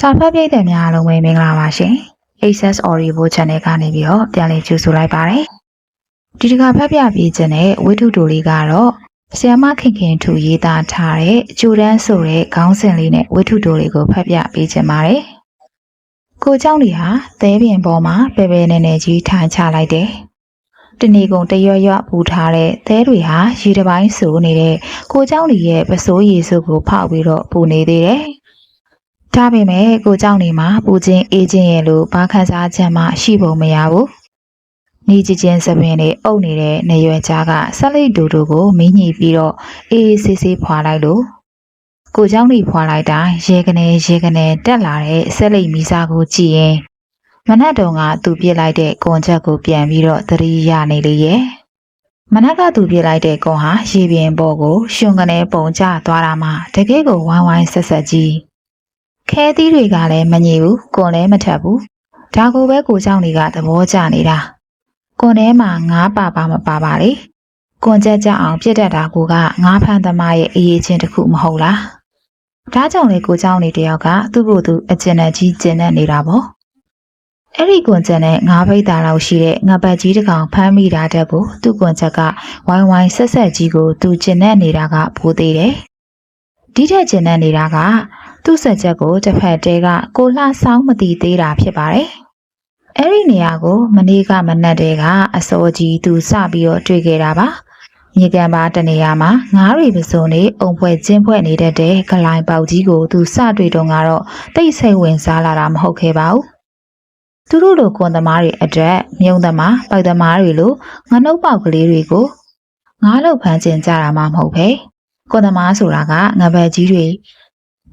စာဖတ်ပြည့်တဲ့များအားလုံးပဲမင်္ဂလာပါရှင် Access Audio Channel ကနေပြီးတော့ပြန်လည်ကြိုဆိုလိုက်ပါတယ်ဒီတစ်ခါဖတ်ပြပေးခြင်းနဲ့ဝိထုတူလေးကတော့ဆရာမခင်ခင်ထူရေးသားထားတဲ့ကျူတန်းဆိုတဲ့ခေါင်းစဉ်လေးနဲ့ဝိထုတူလေးကိုဖတ်ပြပေးခြင်းပါတယ်ကိုเจ้าလေးဟာသဲပင်ပေါ်မှာပဲပဲနဲ့နဲ့ကြီးထိုင်ချလိုက်တယ်တနေကုန်တရွရွပူထားတဲ့သဲတွေဟာရေတစ်ပိုင်းဆိုနေတဲ့ကိုเจ้าလေးရဲ့ပစိုးရည်စုကိုဖောက်ပြီးတော့ပူနေသေးတယ်ဒါပေမဲ့ကိုเจ้าနေမှာပူချင်းအေးချင်းရဲ့လို့ဘာခန်းစားချက်မှရှိပုံမရဘူး။နေချင်းစပင်းလေးအုပ်နေတဲ့နေရွယ်ကြားကဆက်လိတ်တူတူကိုမင်းညှိပြီးတော့အေးဆေးဆေးဖွာလိုက်လို့ကိုเจ้าနေဖွာလိုက်တိုင်းရေကနေတက်လာတဲ့ဆက်လိတ်မီစာကိုကြည့်ရင်မနက်တုန်းကသူပြစ်လိုက်တဲ့ကွန်ချက်ကိုပြန်ပြီးတော့သတိရနေလေရဲ့။မနက်ကသူပြစ်လိုက်တဲ့ကွန်ဟာရေပြင်ပေါ်ကိုရှင်ကနေပုံကျသွားတာမှတကယ်ကိုဝိုင်းဝိုင်းဆက်ကြီးခဲသီးတွေကလည်းမငြိဘူးကွန်လည်းမထက်ဘူးဒါကိုပဲကိုเจ้าနေကသဘောကျနေတာကွန်ထဲမှာငါးပါမပါပါလေကွန်ချက်ကြအောင်ပြစ်တတ်တာကိုကငါးဖန်သမားရဲ့အရေးချင်းတစ်ခုမဟုတ်လားဒါကြောင့်လေကိုเจ้าနေတယောက်ကသူ့ကိုယ်သူအကျဉ်းနဲ့ကြီးကျဉ်နဲ့နေတာပေါ့အဲ့ဒီကွန်ချက်နဲ့ငါးပိတ်တာလောက်ရှိတဲ့ငါပတ်ကြီးတစ်ကောင်ဖမ်းမိတာတက်ကိုသူ့ကွန်ချက်ကဝိုင်းဝိုင်းဆက်ကြီးကိုသူကျဉ်နဲ့နေတာကပိုသေးတယ်ဒီထက်ကျဉ်နဲ့နေတာကသူ့ဆက်ချက်ကိုတစ်ဖက်တဲကကိုလှဆောင်မတီသေးတာဖြစ်ပါတယ်။အဲ့ဒီနေရာကိုမနေ့ကမနက်တည်းကအစောကြီးသူစပြီးတော့တွေ့ခဲ့တာပါ။မြေကန်ပါတနေရာမှာငါးရီပစုံနေအုံဖွဲ့ကျင်းဖွဲ့နေတတ်တဲ့ဂလိုင်းပေါက်ကြီးကိုသူစတွေ့တော့ကတော့တိတ်ဆိတ်ဝင်စားလာတာမဟုတ်ခဲ့ပါဘူး။သူတို့လိုကွန်သမားတွေအတွက်မြုံသမားပိုက်သမားတွေလိုငနှုတ်ပေါက်ကလေးတွေကိုငါးလောက်ဖမ်းကျင်ကြတာမှမဟုတ်ပဲ။ကွန်သမားဆိုတာကငဘက်ကြီးတွေ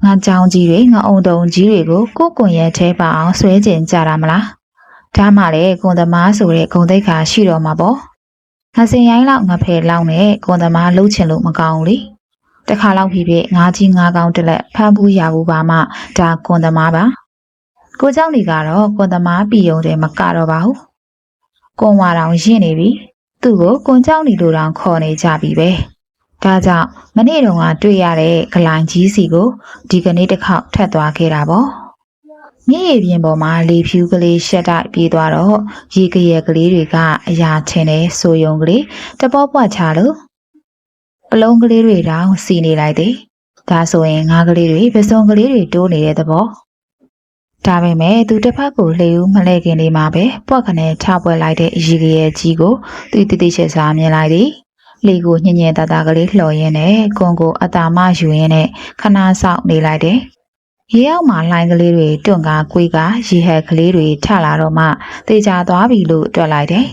ငါကြောင်ကြီးတွေငါအုံတုံကြီးတွေကိုကိုကွန်ရဲထဲပါအောင်ဆွဲကျင်ကြတာမလားဒါမှလည်းကွန်သမားဆိုတဲ့ဂုံတိတ်ခါရှိတော့မှာပေါ့ငါစင်ရိုင်းလောက်ငါဖယ်လောက်နဲ့ကွန်သမားလှုပ်ချင်လို့မကောင်းဘူးလေတခါလောက်ဖြစ်ဖြစ်ငါကြီးငါကောင်းတလက်ဖမ်းဘူးရဘူးပါမှဒါကွန်သမားပါကိုเจ้าနေကတော့ကွန်သမားပြည်ုံတယ်မကတော့ပါဘူးကွန်ဝါတောင်ရင့်နေပြီသူ့ကိုကွန်เจ้าနေလိုတောင်ခေါ်နေကြပြီပဲဒါကြောင့်မနေ့တုန်းကတွေ့ရတဲ့ဂလိုင်းကြီးစီကိုဒီကနေ့တစ်ခေါက်ထပ်သွားခဲ့တာပေါ့မြည့်ရည်ပြင်ပေါ်မှာလေဖြူကလေးရှက်တိုက်ပြေးသွားတော့ရေကရက်ကလေးတွေကအရာထင်တဲ့ဆိုယုံကလေးတပေါပွားချလို့ပလုံးကလေးတွေတောင်စီနေလိုက်တယ်ဒါဆိုရင်ငါးကလေးတွေပစုံကလေးတွေတိုးနေတဲ့သဘောဒါပေမဲ့သူတစ်ဖက်ကိုလှေဦးမလဲခင်နေမှာပဲပွက်ခနဲ့ထပွက်လိုက်တဲ့ရေကရက်ကြီးကိုသူတိတိကျကျမြင်လိုက်သည်လေကိုညင်ညင်တတကလေးလှော်ရင်းနဲ့ကွန်ကိုအတာမယူရင်းနဲ့ခဏဆောက်နေလိုက်တယ်။ရေအောက်မှာလှိုင်းကလေးတွေတွန့်ကားကွေးကားရေဟက်ကလေးတွေထလာတော့မှတေချာသွားပြီလို့တွက်လိုက်တယ်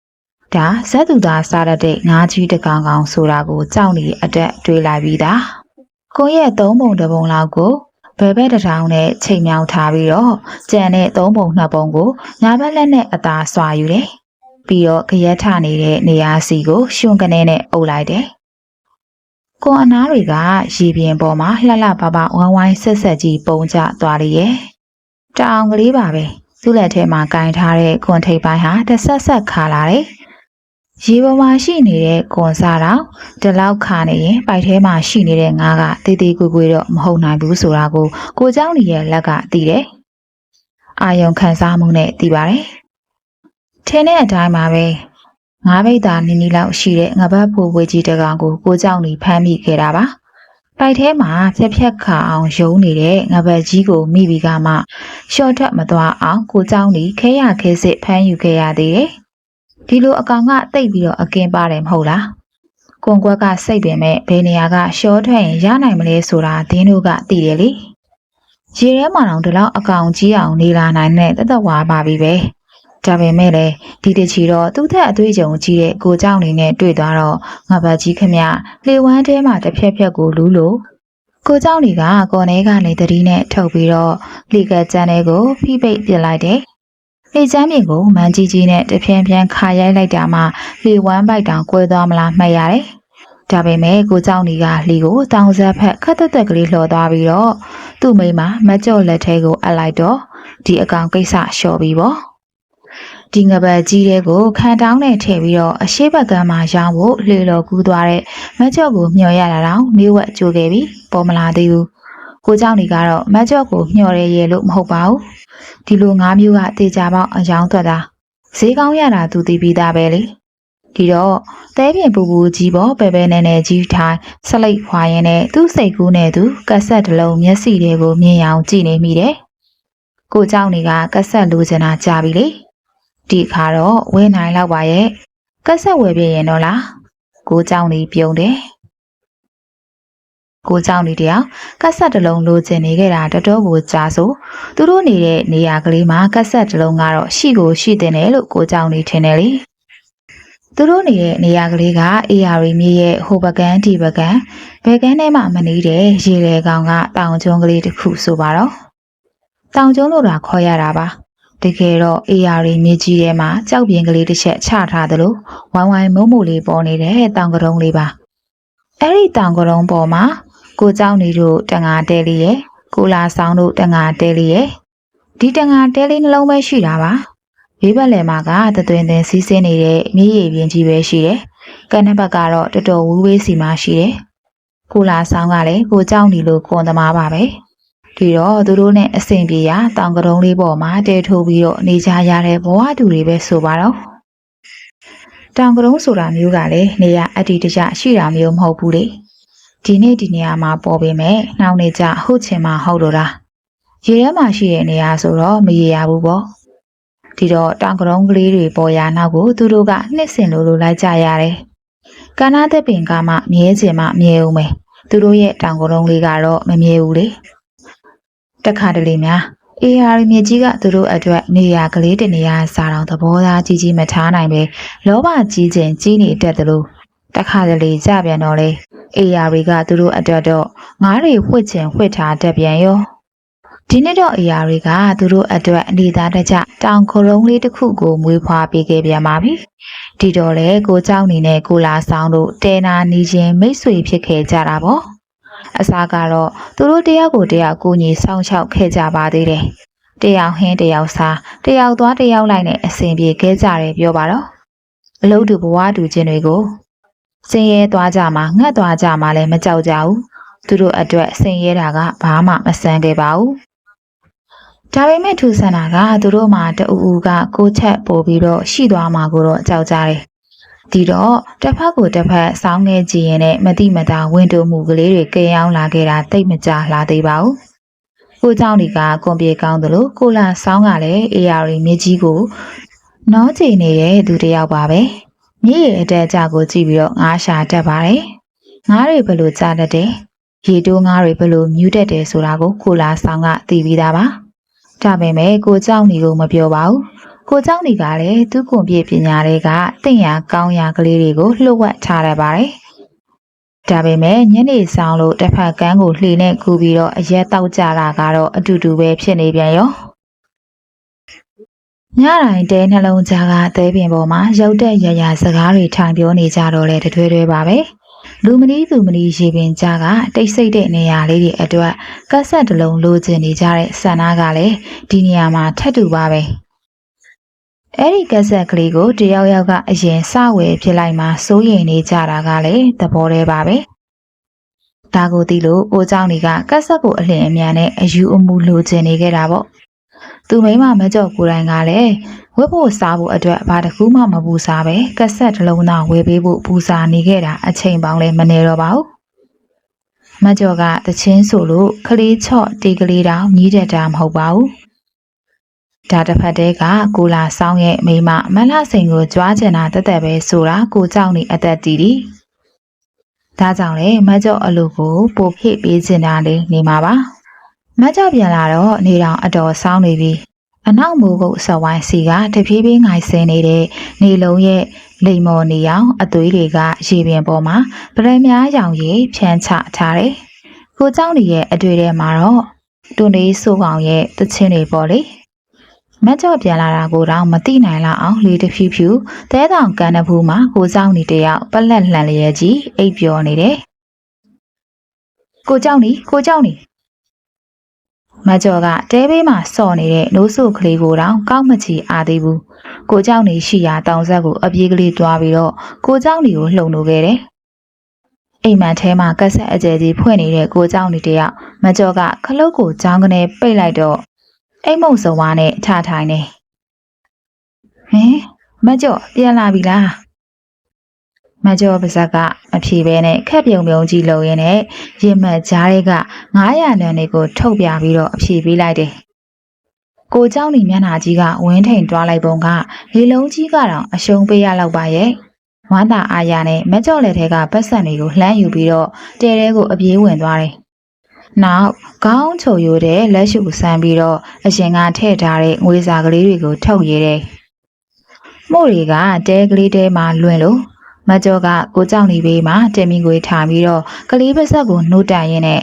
။ဒါဇက်သူသားစားတဲ့ငါးကြီးတကောင်ကောင်ဆိုတာကိုကြောက်နေအတက်တွေးလိုက်ပြီးသား။ကိုရဲ့သုံးပုံတစ်ပုံလောက်ကိုဘယ်ဘက်တစ်ထောင်နဲ့ချိန်မြောင်းထားပြီးတော့ကြံတဲ့သုံးပုံနှစ်ပုံကိုညာဘက်လက်နဲ့အသာဆွာယူတယ်။ပြီးတော့ကြရက်ထနေတဲ့နေရာစီကိုရှင်ကနေနဲ့အုပ်လိုက်တယ်။ကွန်အနားတွေကရေပြင်ပေါ်မှာလှလှပပဝိုင်းဝိုင်းဆက်ကြီးပုံကျသွားလေရဲ့။တအောင်ကလေးပါပဲ။သူ့လက်ထဲမှာကင်ထားတဲ့ကွန်ထိပ်ပိုင်းဟာတစ်ဆက်ခါလာတယ်။ရေပေါ်မှာရှိနေတဲ့ကွန်စားတော့ဒီလောက်ခါနေရင်ပိုက်ထဲမှာရှိနေတဲ့ငါးကတေးသေးကွေကွေတော့မဟုတ်နိုင်ဘူးဆိုတာကိုเจ้าနေရဲ့လက်ကသိတယ်။အာယုံခံစားမှုနဲ့သိပါတယ်။ထင်းတဲ့အတိုင်းပါပဲငါးပိတ်သားနီလောက်ရှိတဲ့ငပတ်ဖိုးဝေးကြီးတကောင်ကိုเจ้าနေဖမ်းမိခဲ့တာပါပိုက်ထဲမှာဖြက်ခါအောင်ယုံနေတဲ့ငပတ်ကြီးကိုမိပြီးကမှရှော့ထွက်မသွားအောင်ကိုเจ้าနေခဲရခဲစစ်ဖမ်းယူခဲ့ရသေးတယ်ဒီလိုအကောင်ကတိတ်ပြီးတော့အကင်းပါတယ်မဟုတ်လားကွန်ကွက်ကစိတ်ပင်မဲ့ဘယ်နေရာကရှော့ထွက်ရင်ရနိုင်မလဲဆိုတာဒင်းတို့ကသိတယ်လေရေထဲမှာတော့ဒီလောက်အကောင်ကြီးအောင်နေလာနိုင်တဲ့တသက်ဝါပါပြီပဲဒါပေမဲ့လည်းဒီတချီတော့သူ့ထက်အသွေးကြုံကြီးတဲ့ကိုเจ้าနေနဲ့တွေ့သွားတော့ငါဘတ်ကြီးခမလေဝမ်းထဲမှာတစ်ဖြက်ဖြက်ကိုလူးလို့ကိုเจ้าနေကကော်နေကနေတတိနဲ့ထုတ်ပြီးတော့လေကကျန်းလေးကိုဖိပိတ်ပစ်လိုက်တယ်လေချမ်းပြင်ကိုမန်းကြီးကြီးနဲ့တဖြန်းဖြန်းခါရိုက်လိုက်တာမှလေဝမ်းပိုက်တောင်ကွဲသွားမလားမှတ်ရတယ်ဒါပေမဲ့ကိုเจ้าနေကလေကိုတောင်ဆက်ဖက်ခက်တက်ကလေးလှော်သွားပြီးတော့သူ့မိမမကြော့လက်ထဲကိုအပ်လိုက်တော့ဒီအကောင်ကိစ္စလျှော်ပြီးပေါ့ဒီငပတ်ကြီးတဲ့ကိုခံတောင်းနဲ့ထည့်ပြီးတော့အရှိဘက်ကမ်းမှာရောင်းဖို့လှေလော်ကူးသွားတဲ့မကြော့ကိုမျောရတာတော့နေဝက်ကြိုးခဲ့ပြီပေါ်မလာသေးဘူး ကိုเจ้าနေကတော့မတ်ကျော့ကိုမျှော်ရဲလို့မဟုတ်ပါဘူးဒီလို၅မျိုးကတေချာပေါက်အယောင်သွက်တာဈေးကောင်းရတာသူသိပြီးသားပဲလေဒီတော့တဲပြင်ပူပူကြီးပေါ်ပဲပဲနဲနဲကြီးထိုင်ဆလိတ်ခွာရင်နဲ့သူ့စိတ်ကူးနဲ့သူကက်ဆက်တစ်လုံးမျက်စိတွေကိုမြင်အောင်ကြည့်နေမိတယ်ကိုเจ้าနေကကက်ဆက်လိုချင်တာကြားပြီလေဒီအခါတော့ဝင်းနိုင်လောက်ပါရဲ့ကက်ဆက်ဝယ်ပြရင်တော့လားကိုเจ้าနေပြုံးတယ်ကိုเจ้าနေတယောက်ကက်ဆက်တစ်လုံးလိုချင်နေခဲ့တာတော်တော်ကိုကြာဆိုသူတို့နေတဲ့နေရာကလေးမှာကက်ဆက်တစ်လုံးကတော့ရှိကိုရှိတင်တယ်လို့ကိုเจ้าနေထင်တယ်လေသူတို့နေတဲ့နေရာကလေးကအေယာရီမြေရဲ့ဟိုဘကန်ဒီဘကန်ဘယ်ကန်ထဲမှမနေတဲ့ရေလေကောင်ကတောင်ကျွန်းကလေးတစ်ခုဆိုပါတော့တောင်ကျွန်းလို့တာခေါ်ရတာပါတကယ်တော့အေယာရီမြေကြီးထဲမှာကြောက်ပြင်းကလေးတစ်ချက်ချထားသလိုဝိုင်းဝိုင်းမုံမို့လေးပေါ်နေတဲ့တောင်ကတုံးလေးပါအဲ့ဒီတောင်ကတုံးပေါ်မှာကိုเจ้าနေတို့တငါတဲလေးရဲ့ကိုလာဆောင်တို့တငါတဲလေးရဲ့ဒီတငါတဲလေးနှလုံးပဲရှိတာပါဘေးဘက်လယ်မှာကတသွင်သွင်စီးဆင်းနေတဲ့မြေရည်ပြင်းကြီးပဲရှိတယ်ကနဘက်ကတော့တော်တော်ဝူးဝေးစီမှရှိတယ်ကိုလာဆောင်ကလည်းကိုเจ้าနေလို့ကွန်သမားပါပဲဒီတော့သူတို့နဲ့အဆင်ပြေရာတောင်ကတုံးလေးပေါ်မှာတဲထိုးပြီးတော့နေကြရတဲ့ဘဝတူတွေပဲဆိုပါတော့တောင်ကတုံးဆိုတာမျိုးကလည်းနေရအတ္တိတကျရှိတာမျိုးမဟုတ်ဘူးလေဒီနေ့ဒီနေရာမှာပေါ်ပေမဲ့နှောင်းနေကြဟုတ်ချင်မှဟုတ်လို့လားရေထဲမှာရှိတဲ့နေရာဆိုတော့မရေရဘူးပေါ့ဒီတော့တောင်ကရုံးကလေးတွေပေါ်ရာနောက်ကိုသူတို့ကနှစ်စင်လိုလိုက်ကြရတယ်ကနာသက်ပင်ကမှမြဲချင်မှမြဲဦးမယ်သူတို့ရဲ့တောင်ကရုံးလေးကတော့မမြဲဘူးလေတခါတလေများအေယာရီမြေကြီးကသူတို့အတွက်နေရာကလေးတနေရာစားတော့သဘောသားကြီးကြီးမထားနိုင်ပဲလောဘကြီးခြင်းကြီးနေတတ်တယ်လို့တခါတလေကြပြန်တော့လေအေယာရီကသူတို့အတွက်တော့ငါးတွေဝှစ်ချင်ဝှစ်ထားတတ်ပြန်ရောဒီနေ့တော့အေယာရီကသူတို့အတွက်အနေသားတကျတောင်ခရုံးလေးတစ်ခုကိုမွေးဖွားပေးခဲ့ပြန်ပါပြီဒီတော့လေကိုเจ้าနေနဲ့ကိုလာဆောင်တို့တဲနာနေချင်းမိတ်ဆွေဖြစ်ခဲ့ကြတာပေါ့အစားကတော့သူတို့တယောက်ကိုတယောက်ကိုညီဆောင်ချောက်ခဲ့ကြပါသေးတယ်တယောက်ဟင်းတယောက်စားတယောက်သွားတယောက်လိုက်နဲ့အစဉ်ပြေခဲ့ကြတယ်ပြောပါတော့အလုပ်တူဘဝတူချင်းတွေကိုစင်ရဲသွားကြမှာငှက်သွားကြမှာလည်းမကြောက်ကြဘူးသူတို့အတွက်စင်ရဲတာကဘာမှမဆန်းခဲ့ပါဘူးဒါပေမဲ့ထူဆန်တာကသူတို့မှတူဦးကကိုချက်ပို့ပြီးတော့ရှိသွားမှာကိုတော့ကြောက်ကြတယ်ဒီတော့တစ်ဖက်ကိုတစ်ဖက်စောင်းနေကြည့်ရင်လည်းမတိမတာဝင်တိုးမှုကလေးတွေကြေအောင်လာခဲ့တာတိတ်မကြလာသေးပါဘူးကိုเจ้าဒီကကွန်ပြေကောင်းသလိုကိုလာစောင်းကလည်းအေယာရီမြေကြီးကိုနောချေနေတဲ့သူတယောက်ပါပဲမြေရဲ့အတက်အကျကိုကြည့်ပြီးတော့ငါးရှာတတ်ပါတယ်ငါးတွေဘယ်လိုကြားတတ်တယ်ရေတိုးငါးတွေဘယ်လိုမြူးတတ်တယ်ဆိုတာကိုကိုလာဆောင်ကသိပြီးသားပါဒါပေမဲ့ကိုเจ้าနေကိုမပြောပါဘူးကိုเจ้าနေကလည်းသူ့ကွန်ပြေပညာတွေကတင့်ရကောင်းရာကလေးတွေကိုလှုပ်ဝက်ထားရပါတယ်ဒါပေမဲ့ညနေဆောင်လို့တစ်ဖက်ကန်းကိုလှေနဲ့ကူပြီးတော့အရက်တောက်ကြတာကတော့အတူတူပဲဖြစ်နေပြန်ရောညတိုင်းတဲနှလုံးသားကသဲပင်ပေါ်မှာရုတ်တက်ရရစကားတွေထိုင်ပြောနေကြတော့လေတွဲတွဲပါပဲလူမနီးသူမနီးရေပင်ကြားကတိတ်ဆိတ်တဲ့နေရာလေးတွေအတွက်ကက်ဆက်တစ်လုံးလိုချင်နေကြတဲ့ဆန္ဒကလည်းဒီနေရာမှာထပ်တူပါပဲအဲ့ဒီကက်ဆက်ကလေးကိုတယောက်ယောက်ကအရင်စဝယ်ဖြစ်လိုက်မှစိုးရိမ်နေကြတာကလည်းသဘောတည်းပါပဲဒါကိုသိလို့ကိုเจ้าနေကကက်ဆက်ကိုအလင်းအမြန်နဲ့အယူအမူလိုချင်နေခဲ့တာပေါ့သူမိမမကြော့ကိုယ်တိုင်ကလည်းဝတ်ဖို့စားဖို့အတွက်ဘာတစ်ခုမှမပူစားပဲကက်ဆက်တစ်လုံးသားဝယ်ပေးဖို့ပူစားနေခဲ့တာအချိန်ပေါင်းလည်းမနေတော့ပါဘူးမကြော့ကတချင်းဆိုလို့ခလေးချော့တေးကလေးတောင်ညီးတက်တာမဟုတ်ပါဘူးဒါတစ်ဖက်တည်းကကိုလာဆောင်ရဲ့မိမမလှစိန်ကိုကြွားချင်တာတက်တက်ပဲဆိုတာကိုเจ้าနေအသက်တီးဒါကြောင့်လေမကြော့အလိုကိုပို့ဖိပေးချင်တာလေးနေမှာပါမကြော့ပြန်လာတော့နေတော်အတော်ဆောင်းနေပြီအနောက်မိုးကုတ်ဆဝိုင်းစီကတဖြည်းဖြည်းငိုင်ဆင်းနေတဲ့နေလုံးရဲ့လိမ်မော်နေအောင်အသွေးတွေကရေပြင်ပေါ်မှာဗရမ ्या ရောင်ရည်ဖြန်းချထားတယ်ကိုเจ้าနေရဲ့အတွေ့ထဲမှာတော့တွန်လေးစိုးကောင်ရဲ့တချင်းတွေပေါ့လေမကြော့ပြန်လာတာကိုတော့မသိနိုင်လောက်အောင်လေတဖြူဖြူသဲတောင်ကန်တဖူးမှာကိုเจ้าနေတယောက်ပလက်လှန်လျက်ကြီးအိပ်ပျော်နေတယ်ကိုเจ้าနေမကြော်ကတဲဘေးမှာစော့နေတဲ့နိုးဆုကလေးကိုတော့ကောက်မချီအားသေးဘူးကိုเจ้าနေရှိရာတောင်ဆက်ကိုအပြေးကလေးတွားပြီးတော့ကိုเจ้าနေကိုလှုံလို့ခဲ့တယ် အိမ်မန်ထဲမှာကက်ဆက်အကျယ်ကြီးဖွင့်နေတဲ့ကိုเจ้าနေတယောက်မကျော်ကခလုတ်ကိုကြောင်းကနေပိတ်လိုက်တော့အိမ်မုံစုံဝါနဲ့ထထိုင်နေဟင်မကျော်ပြန်လာပြီလားမကျော်ပါဇက်ကမဖြေဘဲနဲ့ခက်ပြုံပြုံကြီးလုံရင်းနဲ့ရင်မက်ကြားတွေက900နန်းတွေကိုထုတ်ပြပြီးတော့အဖြေပေးလိုက်တယ်ကိုเจ้าနေမျက်နှာကြီးကဝင်းထိန်တွားလိုက်ပုံကလေလုံးကြီးကတော့အရှုံးပေးရလောက်ပါရဲ့ဝမ်းသာအားရနဲ့မကျော်လက်ထဲကပတ်စံတွေကိုလှမ်းယူပြီးတော့တဲတဲကိုအပြေးဝင်သွားတယ်နောက်ခေါင်းချိုရိုးတဲ့လက်ရှုဆန်းပြီးတော့အရှင်ကထည့်ထားတဲ့ငွေစာကလေးတွေကိုထုတ်ရတဲ့မှုတွေကတဲကလေးတဲမှာလွင်လို့မကျော်ကကိုเจ้าနေဘေးမှာတင်မီငွေထားပြီးတော့ကလေးပါဆက်ကိုနှုတ်တန်ရင်းနဲ့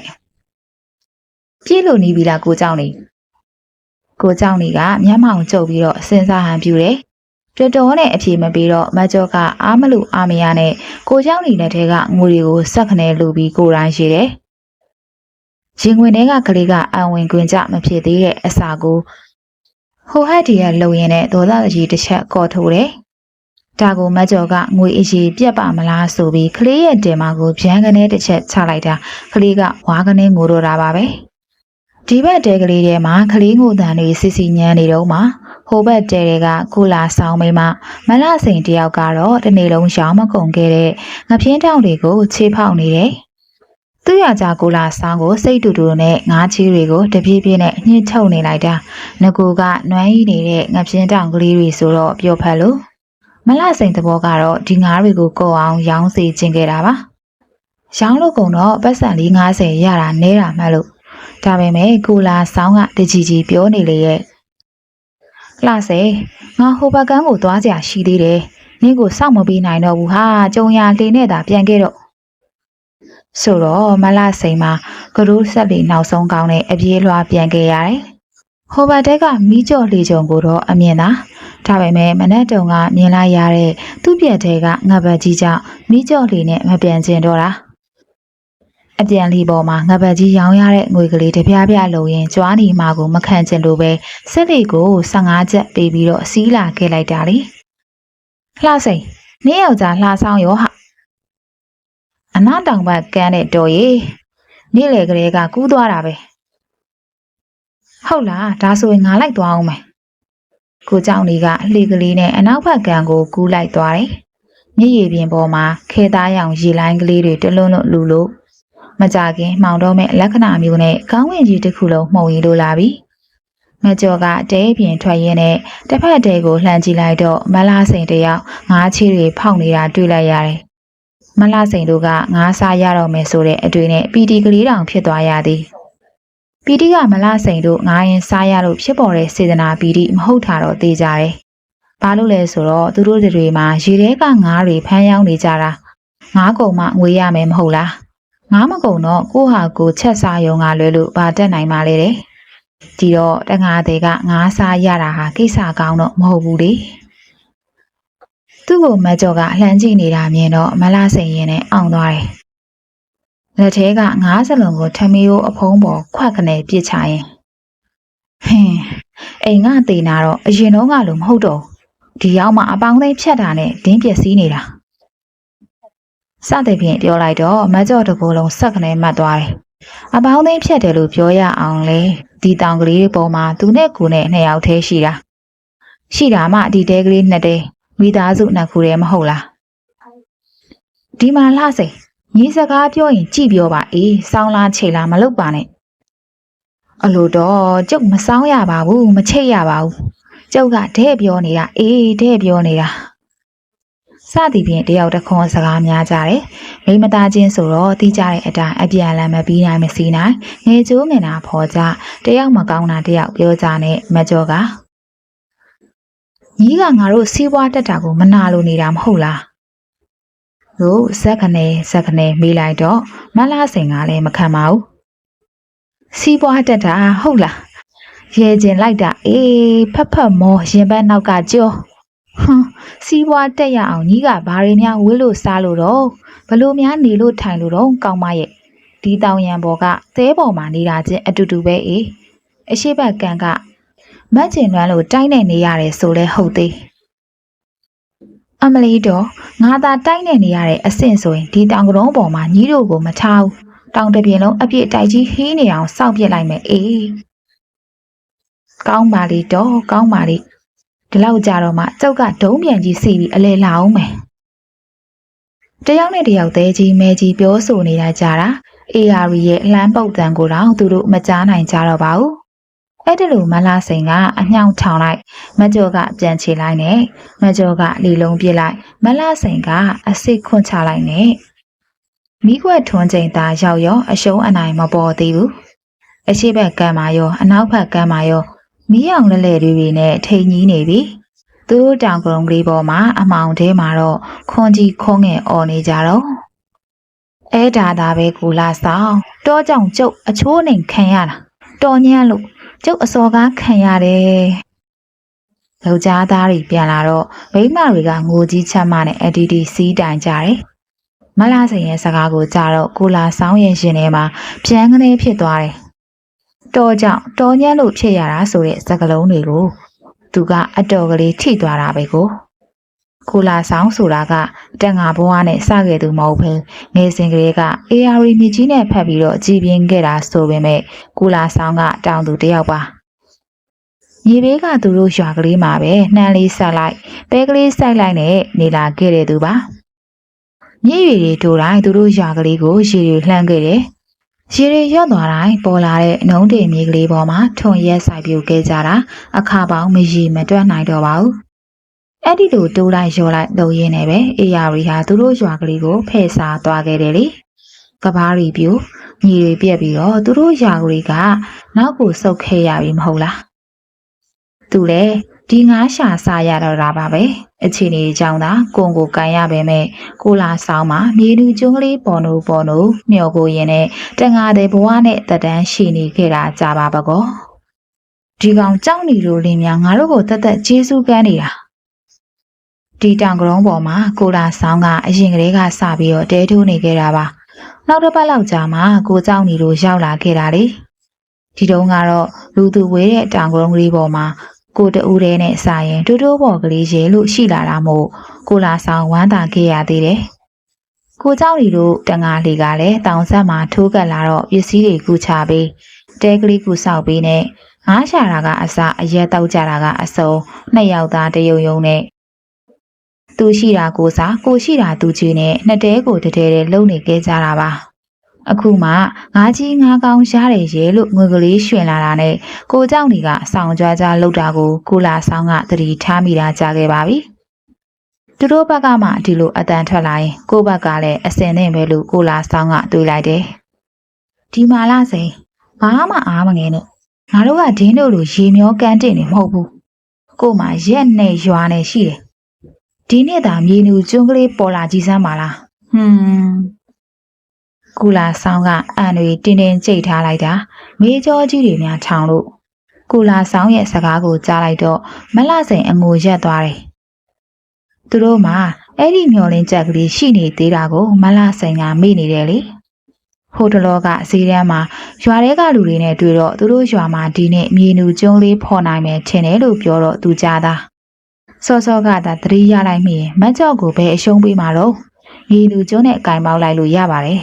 ပြေးလို့နေပြီလားကိုเจ้าနေကိုเจ้าနေကမျက်မှောင်ကျုပ်ပြီးတော့စဉ်းစားဟန်ပြူတယ်ပြတော်နဲ့အဖြေမပေးတော့မကျော်ကအားမလို့အားမရနဲ့ကိုเจ้าနေလက်ထဲကငွေတွေကိုစက်ခနဲလူပြီးကိုတိုင်းရှိတယ်ရင်ဝင်ထဲကကလေးကအံဝင်ခွင်ကြမဖြစ်သေးတဲ့အစာကိုဟိုဟက်ဒီရဲ့လုံရင်နဲ့ဒေါသကြီးတစ်ချက်ကော်ထိုးတယ်။ဒါကိုမကျော်ကငွေအရေးပြတ်ပါမလားဆိုပြီးကလေးရဲ့တင်မကိုဗျံကနေတစ်ချက်ချလိုက်တာကလေးကဝါကနေငိုတော့တာပါပဲ။ဒီဘက်တဲကလေးထဲမှာကလေးငိုတန်တွေစစ်စီညမ်းနေတော့မှဟိုဘက်တဲတွေကကိုလာဆောင်မိမမလစိန်တယောက်ကတော့တနေ့လုံးရောင်းမကုန်ခဲ့တဲ့ငပြင်းတောင်တွေကိုချေးဖောက်နေတယ်။သူ့ရကြကိုလာဆောင်ကိုစိတ်တူတူနဲ့ငါးချီးတွေကိုတပြေးပြေးနဲ့ညှစ်ထုတ်နေလိုက်တာငကိုကနွမ်းရီနေတဲ့ငပြင်းတောင်ကလေးတွေဆိုတော့ပြောဖက်လို့မလစိန်သဘောကတော့ဒီငါးတွေကိုကိုအောင်ရောင်းစီခြင်းခဲ့တာပါရောင်းလို့ကုန်တော့ပတ်စံလေး90ရတာနဲတာမှတ်လို့ဒါပေမဲ့ကိုလာဆောင်ကတကြီးကြီးပြောနေလေရဲ့လှစေငါဟိုဘက်ကန်းကိုသွားကြရှိသေးတယ်နင့်ကိုစောင့်မပေးနိုင်တော့ဘူးဟာကြုံရလှေနဲ့သာပြန်ခဲ့တော့ဆိုတော့မလစိန်မှာကရိုးဆက်လေးနောက်ဆုံးကောင်းတဲ့အပြေးလွှားပြန်ခဲ့ရတယ်ဟိုဘက်တဲကမီးကြော်လေကြုံကိုတော့အမြင်သာဒါပေမဲ့မနက်တုံကမြင်လိုက်ရတဲ့သူ့ပြက်တဲကငါဘက်ကြီးကြောင့်မီးကြော်လေနဲ့မပြန်ကျင်တော့တာအပြန်လီပေါ်မှာငါဘက်ကြီးရောင်းရတဲ့ငွေကလေးတပြားပြလုံရင်ကြွားနေမှာကိုမခံကျင်လို့ပဲစက်လေးကို15ချက်ပေးပြီးတော့စီးလာခဲ့လိုက်တာလေလှစိန်နင်းယောက်ျားလှဆောင်ရောဟာအနာတောင်ဘက်ကန်းတဲ့တော်ရီနေ့လေကလေးကကူးသွားတာပဲဟုတ်လားဒါဆိုရင်ငါလိုက်သွားအောင်မယ်ကိုเจ้าနေကလှေကလေးနဲ့အနောက်ဘက်ကန်းကိုကူးလိုက်သွားတယ်မြည်ရည်ပြင်ပေါ်မှာခဲသားရောင်ရေလိုင်းကလေးတွေတလွန်းလွန်းလူလို့မကြခင်မှောင်တော့မဲ့လက္ခဏာမျိုးနဲ့ခေါင်းဝင်ကြီးတစ်ခုလုံးမှုံရီလိုလာပြီမကျော်ကတဲပြင်ထွက်ရင်းနဲ့တစ်ဖက်တဲကိုလှမ်းကြည့်လိုက်တော့မလားစိန်တယောက်ငါးချီတွေဖောက်နေတာတွေ့လိုက်ရတယ်မလစိန်တို့ကငါးစားရတော့မယ်ဆိုတဲ့အတွေ့နဲ့ပီတီကလေးတောင်ဖြစ်သွားရသည်ပီတီကမလစိန်တို့ငါးရင်စားရလို့ဖြစ်ပေါ်တဲ့စေတနာပီတီမဟုတ်တာတော့သိကြတယ်ဘာလို့လဲဆိုတော့သူတို့တွေမှာရေထဲကငါးတွေဖမ်းယောင်းနေကြတာငါးကုံမှငွေရမယ်မဟုတ်လားငါးမကုံတော့ကိုဟာကိုချက်စားရုံကလွဲလို့ဘာတက်နိုင်မှလဲတဲ့ဒီတော့တငါးတွေကငါးစားရတာဟာကိစ္စကောင်းတော့မဟုတ်ဘူးလေသူ့ကိုမကျော်ကလှမ်းကြည့်နေတာမြင်တော့မလားစိန်ရင်နဲ့အောင်သွားတယ်။လက်ထဲကငါးစလုံးကိုထမီးကိုအဖုံးပေါ်ခွက်ကနေပြစ်ချရင်ဟင်းအိမ်ကတေနာတော့အရင်တော့ကလိုမဟုတ်တော့ဒီရောက်မှအပေါင်းသိမ်းဖြတ်တာနဲ့ဒင်းပျက်စီးနေတာ။စတဲ့ဖြင့်ပြောလိုက်တော့မကျော်တကူလုံးဆက်ကနေမှတ်သွားတယ်။အပေါင်းသိမ်းဖြတ်တယ်လို့ပြောရအောင်လေဒီတောင်ကလေးပေါ်မှာသူနဲ့ကိုနဲ့နှစ်ယောက်တည်းရှိတာ။ရှိတာမှဒီတဲကလေးနှစ်တဲမိသားစုနှစ်ခုတည်းမဟုတ်လားဒီမှာလှစိန်ညီစကားပြောရင်ကြည့်ပြောပါအေးစောင်းလားချိတ်လားမလုပ်ပါနဲ့အလိုတော့ကျုပ်မစောင်းရပါဘူးမချိတ်ရပါဘူးကျုပ်ကတဲ့ပြောနေတာအေးတဲ့ပြောနေတာစသည်ဖြင့်တယောက်တစ်ခွန်းစကားများကြတယ်မိမသားချင်းဆိုတော့တီးကြတဲ့အတိုင်းအပြန်လမ်းမပြီးနိုင်မစီနိုင်ငယ်ကျိုးငင်တာဖော်ကြတယောက်မကောင်းတာတယောက်ပြောကြနဲ့မကျော်ကညီကငါတို့စီးပွားတက်တာကိုမနာလိုနေတာမဟုတ်လားလို့ဇက်ကနေမေးလိုက်တော့မလားစိန်ကလည်းမခံပါဘူးစီးပွားတက်တာဟုတ်လားရဲကျင်လိုက်တာအေးဖက်မောရင်ပန်းနောက်ကကြောဟွန်းစီးပွားတက်ရအောင်ညီကဘာတွေများဝေးလို့စားလို့တော့ဘလို့များနေလို့ထိုင်လို့တော့ကောင်းမရဲ့ဒီတောင်ရံပေါ်ကသဲပေါ်မှာနေတာချင်းအတူတူပဲအေးအရှိဘက်ကန်ကမတ်ကျင်လွမ်းလို့တိုင်းနေနေရတယ်ဆိုလဲဟုတ်သေး အမလီတော့ငါသာတိုက်နေရတဲ့အဆင့်ဆိုရင်ဒီတောင်ကရုံးပေါ်မှာညီတို့ကိုမထားဘူးတောင်တစ်ပြင်လုံးအပြည့်တိုက်ကြီးဟင်းနေအောင်စောင့်ပြစ်လိုက်မယ်အေးကောင်းပါလေတော့ကောင်းပါလေဒီလောက်ကြတော့မှကျုပ်ကဒုံးပြန်ကြီးစီပြီးအလဲလာအောင်မယ်တယောက်နဲ့တယောက်သေးကြီးမဲကြီးပြောဆိုနေတာကြတာARရဲ့လှမ်းပုတ်တန်ကိုတော့သူတို့မကြားနိုင်ကြတော့ပါဘူးအဲ့ဒီလိုမလာစိန်ကအညောင်ထောင်လိုက်မကျော်ကပြန်ချေလိုက်နဲ့မကျော်ကလီလုံးပြစ်လိုက်မလာစိန်ကအစစ်ခွန့်ချလိုက်နဲ့မိခွက်ထွန်းချိန်သားရောက်ရောအရှုံးအနိုင်မပေါ်သေးဘူးအရှိဘက်ကမ်းမှာရောအနောက်ဘက်ကမ်းမှာရောမီးအောင်လဲလဲတွေနဲ့ထိန်ကြီးနေပြီသူတို့တောင်ကရုံကလေးပေါ်မှာအမောင်ထဲမှာတော့ခွန်ကြီးခွန်းငယ်អော်နေကြတော့အဲ့ဒါသာပဲကူလာဆောင်တောကြောင့်ကျုပ်အချိုးနှိမ်ခံရတာတော်ညံ့လို့ကျုပ်အစော်ကားခံရတယ်ယောက်ျားသားတွေပြန်လာတော့မိန်းမတွေကငိုကြီးချမ်းမနဲ့အဒီဒီစီးတိုင်ကြတယ်မလာစိန်ရဲ့စကားကိုကြားတော့ကူလာဆောင်ရဲ့ရှင်ထဲမှာပြန်ကနေဖြစ်သွားတယ်တော်ကြောင့်တော်ညံ့လို့ဖြစ်ရတာဆိုတဲ့စကားလုံးတွေကိုသူကအတော်ကလေးထိသွားတာပဲကိုကူလာဆောင်ဆိုတာကတက်ငါဘဝနဲ့စခဲ့သူမဟုတ်ဘဲငယ်စဉ်ကလေးက AR မြကြီးနဲ့ဖက်ပြီးတော့ကြည်ပြင်းခဲ့တာဆိုပေမဲ့ကူလာဆောင်ကတောင်သူတယောက်ပါညီဘေးကသူတို့ရွာကလေးမှာပဲနှမ်းလေးဆက်လိုက်ပဲကလေးစိုက်လိုက်နဲ့နေလာခဲ့တဲ့သူပါမြည်ရည်တွေတို့တိုင်းသူတို့ရွာကလေးကိုရေတွေလှမ်းခဲ့တယ်ရေတွေရော့သွားတိုင်းပေါ်လာတဲ့အနှုံးတင်မြေကလေးပေါ်မှာထွန်ရက်စိုက်ပြိုခဲ့ကြတာအခါပေါင်းမရေမတွက်နိုင်တော့ပါဘူးအဲ့ဒီလိုတိုးလိုက်ရောလိုက်လုံရင်းနဲ့ပဲARဟာသူတို့ရွာကလေးကိုဖယ်ရှားသွားခဲ့တယ်လေကဘာရီပြိုညီတွေပြက်ပြီးတော့သူတို့ရွာကလေးကနောက်ကိုဆုတ်ခဲ့ရပြီမဟုတ်လားသူလည်းဒီငါးရှာစားရတော့တာပါပဲအခြေအနေကြောင့်သာကိုကိုကန်ရပေမဲ့ကိုလာဆောင်မှာမြေလူကျွန်းကလေးပေါ်နိုးမျောကိုရင်နဲ့တငါတဲ့ဘဝနဲ့တတန်းရှိနေခဲ့တာကြပါပကောဒီကောင်ကြောက်နေလို့လင်းများငါတို့ကိုတသက်ကျေးဇူးကမ်းနေတာဒီတောင်ကရုံးပေါ်မှာကိုလာဆောင်ကအရင်ကလေးကစပြီးတော့တဲထိုးနေခဲ့တာပါနောက်တစ်ပတ်လောက်ကြာမှကိုကြောက်နေလို့ရောက်လာခဲ့တာလေဒီတုန်းကတော့လူသူဝေးတဲ့တောင်ကရုံးကလေးပေါ်မှာကိုတူတဲနဲ့စာရင်တိုးတိုးပေါ်ကလေးရေလို့ရှိလာတာမို့ကိုလာဆောင်ဝမ်းသာခဲ့ရသေးတယ်ကိုကြောက်နေလို့တငါလီကလည်းတောင်ဆက်မှာထိုးကပ်လာတော့ပစ္စည်းတွေကူချပေးတဲကလေးကူဆောက်ပေးနဲ့ငါးရှာတာကအစအရက်တောက်ကြတာကအစုံနှစ်ယောက်သားတယုံယုံနဲ့သူရှိတာကိုစားကိုရှိတာသူကြီးနဲ့နှစ်တဲကိုတတဲတဲလုံနေခဲ့ကြတာပါအခုမှငါးကြီးငါးကောင်းရှားတယ်ရေလို့ငွေကလေးရွှင်လာတာနဲ့ကိုကြောင့်ဒီကဆောင်းကြွားကြလှုပ်တာကိုကိုလာဆောင်ကသတိထားမိတာကြားခဲ့ပါပြီသူတို့ဘက်ကမှဒီလိုအတန်ထွက်လာရင်ကိုဘက်ကလည်းအစင်နဲ့ပဲလို့ကိုလာဆောင်ကတွေးလိုက်တယ်ဒီမာလာစိန်ဘာမှအားမငယ်နဲ့ငါတို့ကဒင်းတို့လိုရေမျောကန်းတင်နေမဟုတ်ဘူးကိုမှရက်နဲ့ရွာနဲ့ရှိတယ်ဒီနေ့သာမြေနူကျွန်းကလေးပေါ်လာကြည့်စမ်းပါလားကူလာဆောင်ကအန်တွေတင်းတင်းကြိတ်ထားလိုက်တာမေးကြောကြီးတွေများထောင်လို့ကူလာဆောင်ရဲ့စကားကိုကြားလိုက်တော့မလစိန်အငိုရက်သွားတယ်သူတို့မှအဲ့ဒီမျောလင်းချက်ကလေးရှိနေသေးတာကိုမလစိန်ကမေ့နေတယ်လေဟိုတလောကဈေးတန်းမှာရွာထဲကလူတွေနဲ့တွေ့တော့သူတို့ရွာမှာဒီနေ့မြေနူကျွန်းလေးဖော်နိုင်မယ်ထင်တယ်လို့ပြောတော့သူကြားတာစောစောကသာသတိရလိုက်မိရင်မကြောက်ကိုပဲအရှုံးပေးမှာတော့မြေနူကျွန်းနဲ့အကင်ပေါက်လိုက်လို့ရပါတယ်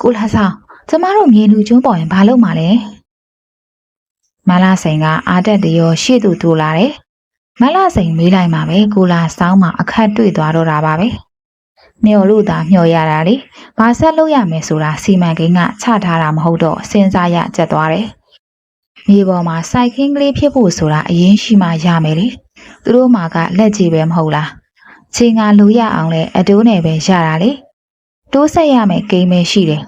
ကိုလာဆောင်ကျမတို့မြေနူကျွန်းပေါ်ရင်ဘာလုပ်မှာလဲမလာစိန်ကအာတက်တရောရှေ့သို့တိုးလာတယ်မလာစိန်မေးလိုက်မှာပဲကိုလာဆောင်မှအခက်တွေ့သွားတော့တာပါပဲမျောလို့သာမျောရတာလေဘာဆက်လုပ်ရမယ်ဆိုတာစီမံကိန်းကချထားတာမဟုတ်တော့စဉ်းစားရကြက်သွားတယ်မြေပေါ်မှာစိုက်ခင်းကလေးဖြစ်ဖို့ဆိုတာအရင်ရှိမှရမယ်လေသူတို့မှာကလက်ကြီးပဲမဟုတ်လားချိန်ကလိုရအောင်လဲအတိုးနဲ့ပဲရတာလေတိုးဆက်ရမယ်ကိန်းပဲရှိတယ်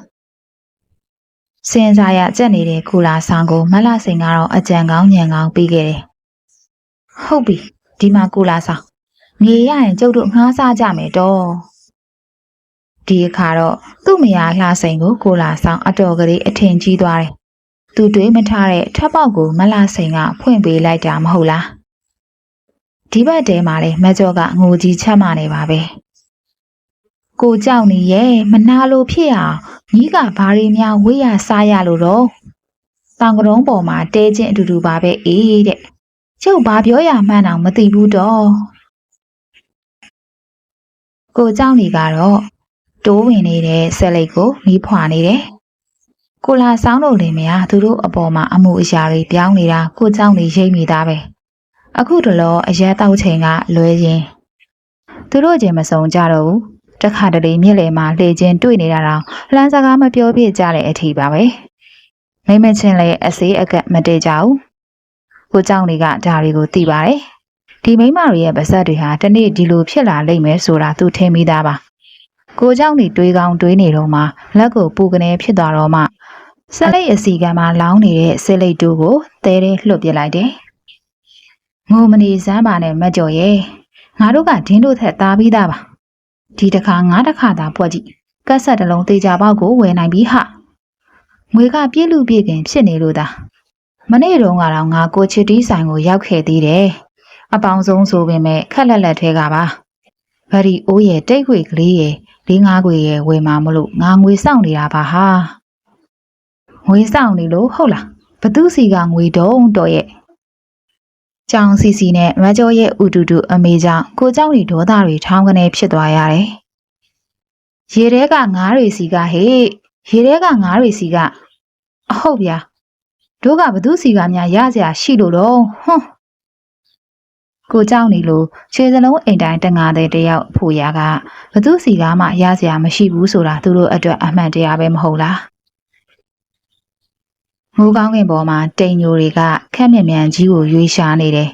စဉ်းစားရကြက်နေတဲ့ကူလာဆောင်ကိုမလစိန်ကတော့အကြံကောင်းညံကောင်းပြီးခဲ့တယ်ဟုတ်ပြီဒီမှာကူလာဆောင်ငေရရင်ကျုပ်တို့ငှားစားကြမယ်တော့ဒီအခါတော့သူ့မယားလှစိန်ကိုကိုလာဆောင်အတော်ကလေးအထင်ကြီးသွားတယ်သူတွေးမထားတဲ့ထပ်ပေါက်ကိုမလစိန်ကဖွင့်ပေးလိုက်တာမဟုတ်လားဒီဘက်တဲမှာလေမကျော်ကငိုကြီးချက်မှနေပါပဲကိုကြောက်နေရဲ့မနာလို့ဖြစ်အောင်ညီကဘာတွေများဝေးရစားရလို့တော့တောင်ကရုံးပေါ်မှာတဲချင်းအတူတူပါပဲအေးတဲ့ကျုပ်ဘာပြောရမှန်းအောင်မသိဘူးတော့ ကိုเจ้าနေကတော့တိုးဝင်နေတဲ့ဆက်လိတ်ကိုမီးဖွာနေတယ်ကိုလာဆောင်လို့လင်မယားသူတို့အပေါ်မှာအမှုအရာတွေပြောင်းနေတာကိုเจ้าနေရိပ်မိသားပဲအခုတလောအရက်တောက်ချိန်ကလွဲရင်သူတို့ချင်းမစုံကြတော့ဘူးတခါတလေမြစ်လေမှာလှေချင်းတွေ့နေတာတော့လှမ်းစကားမပြောပြကြတဲ့အထီပါပဲမိမချင်းလည်းအစေးအကက်မတည်ကြဘူးကိုเจ้าနေကဒါတွေကိုသိပါတယ်ဒီမိမတွေရဲ့ပါဇက်တွေဟာတနေ့ဒီလိုဖြစ်လာလိမ့်မယ်ဆိုတာသူထင်မိသားပါကိုเจ้าနေတွေးကောင်းတွေးနေတော့မှလက်ကိုပူကနေဖြစ်သွားတော့မှဆက်လိတ်အစီကံမှာလောင်းနေတဲ့ဆစ်လိတ်တူကိုတဲတဲလွှတ်ပစ်လိုက်တယ်ငိုမနေစမ်းပါနဲ့မကြော်ရဲ့ငါတို့ကဒင်းတို့ထက်သားပြီးသားပါဒီတစ်ခါငါတစ်ခါသာပွက်ကြည့်ကက်ဆက်တစ်လုံးသေးကြပေါက်ကိုဝယ်နိုင်ပြီဟာငွေကပြည့်လူပြည့်ခင်ဖြစ်နေလို့သာမနေ့တုန်းကတော့ငါကိုချစ်တီးဆိုင်ကိုရောက်ခဲ့သေးတယ်အပေါင်းဆုံးဆိုပေမဲ့ခက်လက်လက်ထဲကပါဗရီအိုးရဲ့တိတ်ခွေကလေးရဲ့4-5ခွေရဲ့ဝယ်မှာမလို့ငါငွေစောင့်နေတာပါဟာငွေစောင့်နေလို့ဟုတ်လားဘသူစီကငွေတုံးတော့ရဲ့ကြောင်စီစီနဲ့မကျော်ရဲ့ဥတူတူအမေကြောင့်ကိုเจ้าတွေဒေါသတွေထောင်းကနေဖြစ်သွားရတယ်ရေထဲကငါးတွေစီကဟေ့ရေထဲကငါးတွေစီကအဟုတ်ဗျာတို့ကဘသူစီကများရစရာရှိလို့တော့ဟွန်းကိုเจ้าနေလို့ခြေစလုံးအိမ်တိုင်းတငါတဲ့တယောက်ဖို့ရကဘသူစီကမှရစရာမရှိဘူးဆိုတာသူတို့အတွက်အမှန်တရားပဲမဟုတ်လားမိုးကောင်းကင်ပေါ်မှာတိမ်ညိုတွေကခက်မြက်မြန်ကြီးကိုရွေးရှားနေတယ်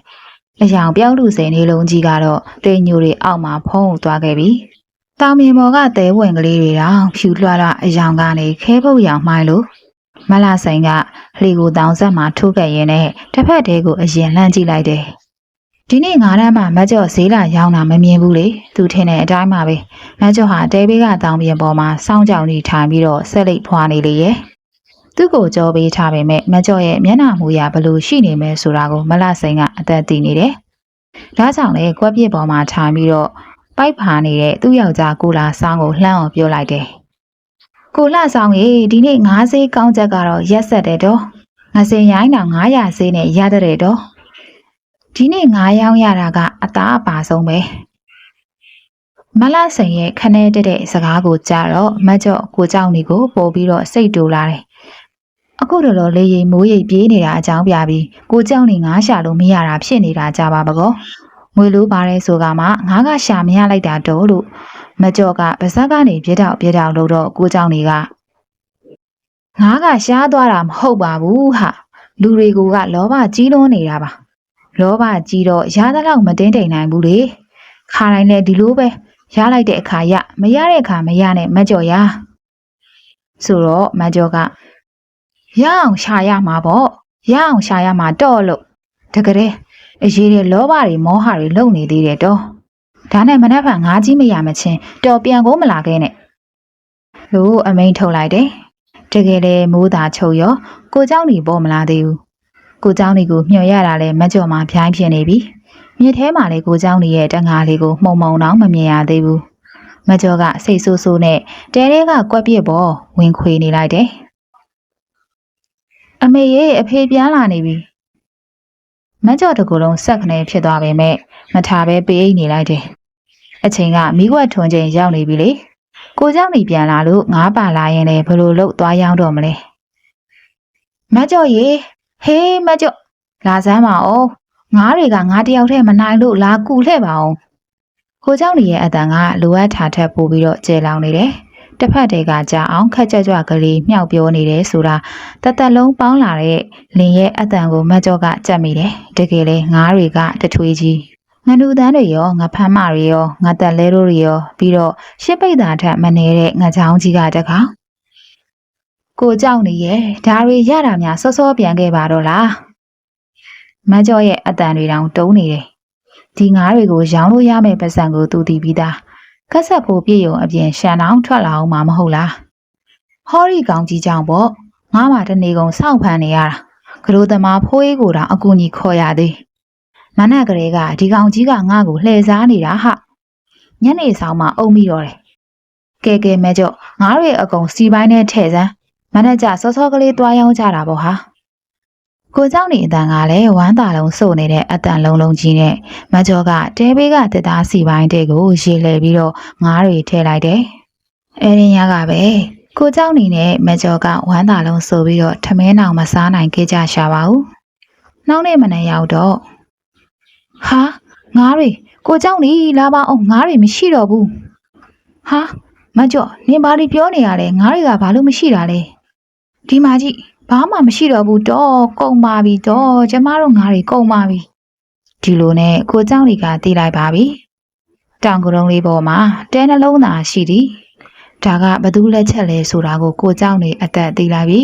အယောင်ပြောက်လူစိန်နေလုံးကြီးကတော့တိမ်ညိုတွေအောက်မှာဖုံးသွားခဲ့ပြီတောင်မြေပေါ်ကသဲဝင်ကလေးတွေတောင်ဖြူလွှတ်အယောင်ကနေခဲပုတ်ရောင်မှိုင်းလို့မလာဆိုင်ကလှေကိုတောင်ဆက်မှာထိုးခဲ့ရင်းနဲ့တစ်ဖက်တည်းကိုအရင်လှမ်းကြည့်လိုက်တယ်ဒီနေ့9တန်းမှာမကျော်ဈေးလာရောင်းတာမမြင်ဘူးလေသူထင်တဲ့အတိုင်းပါပဲမကျော်ဟာတဲဘေးကတောင်ပြင်ပေါ်မှာစောင်းကြောင်နေထိုင်ပြီးတော့ဆက်လိပ်ဖွာနေလေရဲ့သူ့ကိုကြောပေးထားပေမဲ့မကျော်ရဲ့မျက်နှာမူရဘလို့ရှိနေမယ်ဆိုတာကိုမလဆိုင်ကအသက်သိနေတယ်ဒါကြောင့်လေကွက်ပြစ်ပေါ်မှာထိုင်ပြီးတော့ပိုက်ဖာနေတဲ့သူ့ယောက်ျားကိုလာဆောင်းကိုလှမ်းအောင်ပြောလိုက်တယ်ကိုလှဆောင်းကြီးဒီနေ့9ဈေးကောင်းချက်ကတော့ရက်ဆက်တယ်တော့50ရိုင်းတောင်900ဈေးနဲ့ရတဲ့တော့ဒီနေ့9ရောင်းရတာကအသားအပါဆုံးပဲမလဆိုင်ရဲ့ခနဲတဲ့စကားကိုကြားတော့မကျော်ကိုเจ้าနေကိုပို့ပြီးတော့စိတ်တူလာတယ်အခုတော့လေရင်မိုးရိပ်ပြေးနေတာအကြောင်းပြပြီးကိုเจ้าနေငါးရှာလို့မရတာဖြစ်နေတာကြပါပကောငွေလိုပါတယ်ဆိုကမှငါးကရှာမရလိုက်တာတော့လို့မကျော်ကပါဇက်ကနေပြတောက်လို့တော့ကိုเจ้าနေကငါးကရှားသွားတာမဟုတ်ပါဘူးဟာလူတွေကလောဘကြီးလွန်းနေတာပါလောဘကြီးတော့ရသလောက်မတင်းတိမ်နိုင်ဘူးလေခါတိုင်းလည်းဒီလိုပဲရလိုက်တဲ့အခါရမရတဲ့အခါမရနဲ့မကြော်ရဆိုတော့မကြော်ကရအောင်ရှာရမှာပေါ့ရအောင်ရှာရမှာတော့လို့တကယ်အရေးတဲ့လောဘတွေမောဟတွေလုံနေသေးတယ်တော့ဒါနဲ့မနှက်ဖန်ငါးကြီးမရမချင်းတော်ပြန်ကိုမလာခဲ့နဲ့လို့အမိန်ထုတ်လိုက်တယ်တကယ်လေမိုးသာချုပ်ရောကိုเจ้าနေပေါ်မလာသေးဘူးကိုเจ้าနေကိုမျှော်ရတာလဲမကြော်မှဖြိုင်းဖြစ်နေပြီမြစ်ထဲမှာလေကိုเจ้าနေရဲ့တငါလေးကိုမှုံတော့မမြင်ရသေးဘူးမကြော်ကစိတ်ဆိုးဆိုးနဲ့တဲတဲကကွက်ပြစ်ပေါ်ဝင်ခွေနေလိုက်တယ်အမေရဲ့အဖေပြန်လာနေပြီမကြော်တကူလုံးဆက်ခနဲဖြစ်သွားပေမဲ့မထားပဲပေးအိတ်နေလိုက်တယ်အချိန်ကမိခွက်ထွန်းချိန်ရောက်နေပြီလေကိုเจ้าနေပြန်လာလို့ငါးပါလာရင်လည်းဘလို့လို့သွားရောက်တော့မလဲမကြော်ရေဟေးမကြော်လာစမ်းပါအောင်ငါးတွေကငါတယောက်တည်းမနိုင်လို့လာကူလှဲ့ပါအောင်ကိုเจ้าနေရဲ့အတန်ကလိုအပ်ထားထက်ပို့ပြီးတော့ကျဲလောင်နေတယ်တစ်ဖက်တည်းကကြာအောင်ခက်ကြွကြွကလေးမြှောက်ပြောနေတယ်ဆိုတာတသက်လုံးပေါင်းလာတဲ့လင်ရဲ့အတန်ကိုမကြော့ကကြက်မိတယ်တကယ်လေငါးတွေကတထွေးကြီးငနူတန်းတွေရောငါဖမ်းမတွေရောငါတက်လဲတို့တွေရောပြီးတော့ရှစ်ပိတ်တာထက်မနေတဲ့ငါချောင်းကြီးကတကောင်ကိုเจ้าနေရဲ့ဒါတွေရတာများစောစောပြန်ခဲ့ပါတော့လားမကြော့ရဲ့အတန်တွေတောင်တုံးနေတယ်ဒီငါးတွေကိုရောင်းလို့ရမယ့်ပတ်စံကိုသူတည်ပြီးသားခက်ဆက်ဖို့ပြည့်ရုံအပြင်ရှန်တောင်ထွက်လာအောင်မှာမဟုတ်လားဟောရီကောင်ကြီးကြောင့်ပေါ့ငါမှတနေကုန်စောင့်ဖန်နေရတာကလေးသမားဖိုးအေးကိုတောင်အကူကြီးခေါ်ရသေးမနက်ကလေးကဒီကောင်ကြီးကငါ့ကိုလှည့်စားနေတာဟာညနေဆောင်မှအုံမိတော့တယ်ကဲမဲကြော့ငါတို့ရဲ့အကုန်စီပိုင်းနဲ့ထဲ့စမ်းမနက်ကျစောစောကလေးတွားရောင်းကြတာပေါ့ဟာ ကိုเจ้าနေအတန်ကလည်းဝမ်းသာလုံးစို့နေတဲ့အတန်လုံးကြီးနဲ့မကျော်ကတဲဘေးကတက်သားစီပိုင်းတဲ့ကိုရေလှည့်ပြီးတော့ငားတွေထည့်လိုက်တယ်။အဲဒီညကပဲကိုเจ้าနေနဲ့မကျော်ကဝမ်းသာလုံးစို့ပြီးတော့ထမင်းအောင်မစားနိုင်ခဲ့ကြရှာပါဘူး။နောက်နေ့မနေ့ရောက်တော့ဟာငားတွေကိုเจ้าနေလာပါအောင်ငားတွေမရှိတော့ဘူး။ဟာမကျော်နင်ဘာလို့ပြောနေရလဲငားတွေကဘာလို့မရှိတာလဲ။ဒီမှာကြည့်ဘာမှမရှိတော့ဘူးတော့ကုန်ပါပြီတော့ကျမတို့ငါးတွေကုန်ပါပြီဒီလိုနဲ့ကိုเจ้าတွေကတီးလိုက်ပါပြီတောင်ကရုံးလေးပေါ်မှာတဲနှလုံးသားရှိသည်ဒါကဘသူလက်ချက်လဲဆိုတာကိုเจ้าတွေအသက်သိလိုက်ပြီ